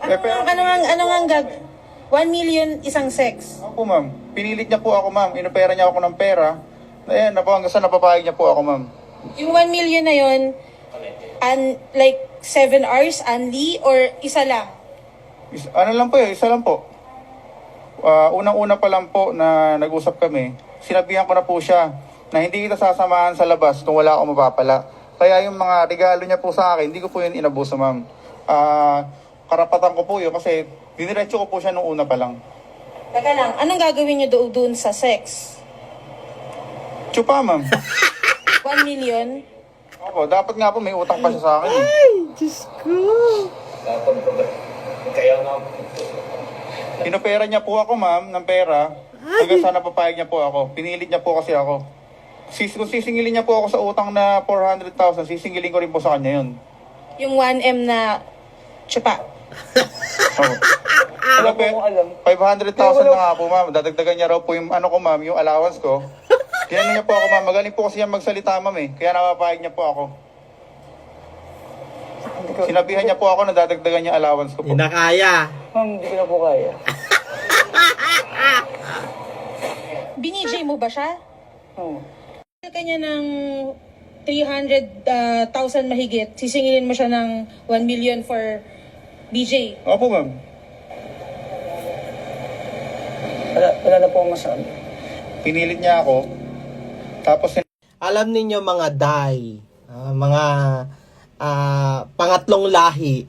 Pero, Ano nga gag... 1 million isang sex. ako ma'am, pinilit niya po ako ma'am, inopera niya ako ng pera. Ayan, hanggang sa napapayag niya po ako ma'am. Yung 1 million na yun, like 7 hours only or isa lang? Ano lang po yun, isa lang po. Unang-una pa lang po na nag-usap kami, sinabihan ko na po siya na hindi kita sasamahan sa labas kung wala akong mapapala. Kaya yung mga regalo niya po sa akin, hindi ko po yun inabuso ma'am. Karapatan ko po yun kasi diniretso ko po siya nung una pa lang. Teka lang, anong gagawin niyo doon sa sex? Chupa ma'am. 1 million? Opo, dapat nga po may utang pa siya sa akin. Ay, Diyos ko. Kaya nga, Inopera niya po ako ma'am ng pera. Hanggang sa napapayag niya po ako. Pinilit niya po kasi ako. Kung sisingilin niya po ako sa utang na 400,000, sisingilin ko rin po sa kanya yun. Yung 1M na chupa. Oh. Alam mo, alam. 500,000 na nga po ma'am. Dadagdagan niya raw po yung ano ko ma'am, yung allowance ko. Kaya niya po ako ma'am. Magaling po kasi yan magsalita ma'am eh. Kaya napapayag niya po ako. Sinabihan niya po ako na dadagdagan niya allowance ko po. Hindi na kaya. Ma'am, hindi ko na po kaya. Binijay mo ba siya? Oo. Kanya ng 300,000 mahigit, sisingilin mo siya ng 1 million for BJ. Opo ma'am. Wala na po akong masabi. Pinilit niya ako. Tapos Alam ninyo mga day, mga pangatlong lahi.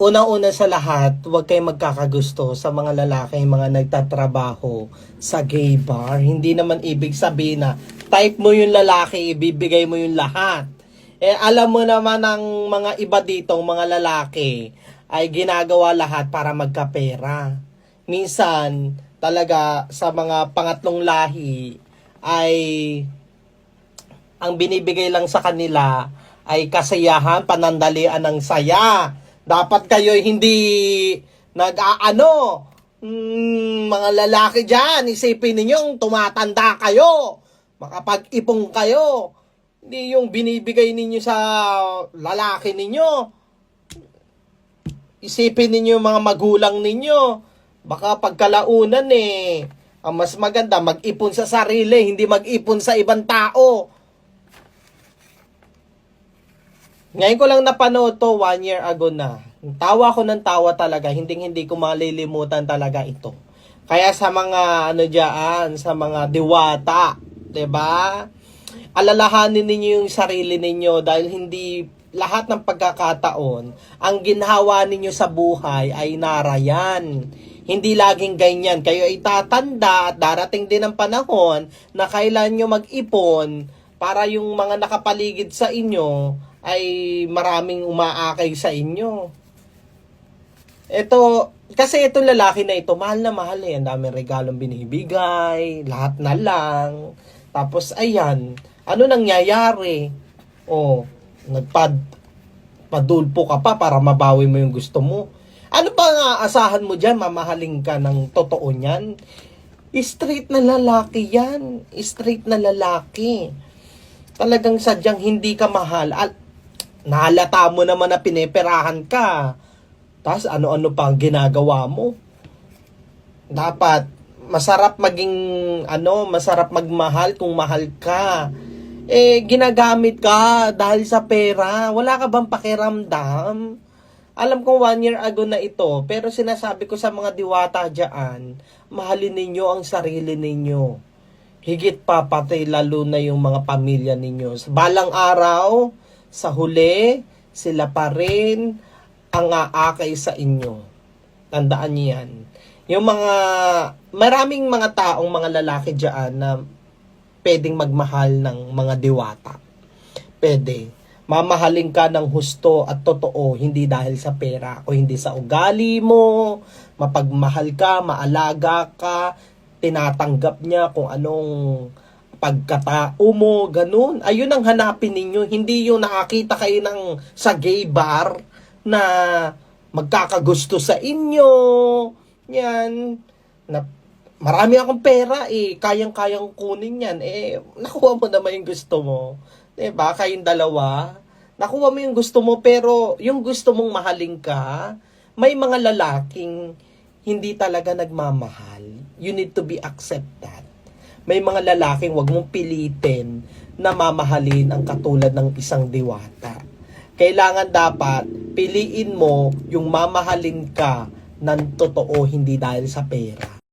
Una-una sa lahat, huwag kayong magkakagusto sa mga lalaki, mga nagtatrabaho sa gay bar. Hindi naman ibig sabihin na type mo yung lalaki, ibibigay mo yung lahat. Alam mo naman ang mga iba ditong mga lalaki ay ginagawa lahat para magkapera. Minsan, talaga sa mga pangatlong lahi ay ang binibigay lang sa kanila ay kasiyahan, panandalian ng saya. Dapat kayo hindi mga lalaki dyan, isipin ninyong tumatanda kayo, makapag-ipong kayo. Hindi yung binibigay ninyo sa lalaki ninyo. Isipin ninyo yung mga magulang ninyo. Baka pagkalaunan ang mas maganda, mag-ipon sa sarili, hindi mag-ipon sa ibang tao. Ngayon ko lang napanood to 1 year ago na. Tawa ko ng tawa talaga, hindi ko malilimutan talaga ito. Kaya sa mga sa mga diwata, 'di ba? Alalahanin ninyo yung sarili ninyo dahil hindi lahat ng pagkakataon ang ginhawa ninyo sa buhay ay narayan. Hindi laging ganyan. Kayo ay tatanda at darating din ang panahon na kailan nyo mag-ipon para yung mga nakapaligid sa inyo ay maraming umaakay sa inyo. Kasi itong lalaki na ito, mahal na mahal Ang daming regalong binibigay, lahat na lang. Tapos, ayan, ano nangyayari? Padulpo ka pa para mabawi mo yung gusto mo. Ano ba nga asahan mo dyan? Mamahaling ka ng totoo niyan? Straight na lalaki yan. Straight na lalaki. Talagang sadyang hindi ka mahal. Nahalata mo naman na pineperahan ka. Tapos ano-ano pa ang ginagawa mo. Dapat masarap masarap magmahal kung mahal ka. Ginagamit ka dahil sa pera. Wala ka bang pakiramdam? Alam kong 1 year ago na ito, pero sinasabi ko sa mga diwata dyan, mahalin ninyo ang sarili ninyo. Higit pa pati lalo na yung mga pamilya ninyo. Sa balang araw, sa huli, sila pa rin ang aakay sa inyo. Tandaan niyo yan. Maraming mga taong mga lalaki dyan na pwedeng magmahal ng mga diwata. Pwede. Mamahalin ka ng husto at totoo, hindi dahil sa pera o hindi sa ugali mo. Mapagmahal ka, maalaga ka, tinatanggap niya kung anong pagkatao mo, ganun. Ayun ang hanapin ninyo, hindi yung nakakita kayo sa gay bar na magkakagusto sa inyo. Yan. Marami akong pera kayang-kayang kunin yan. Nakuha mo naman yung gusto mo. Diba? Kayong dalawa. Nakuha mo yung gusto mo, pero yung gusto mong mahalin ka, may mga lalaking hindi talaga nagmamahal. You need to be accepted. May mga lalaking wag mong pilitin na mamahalin ang katulad ng isang diwata. Kailangan dapat piliin mo yung mamahalin ka ng totoo, hindi dahil sa pera.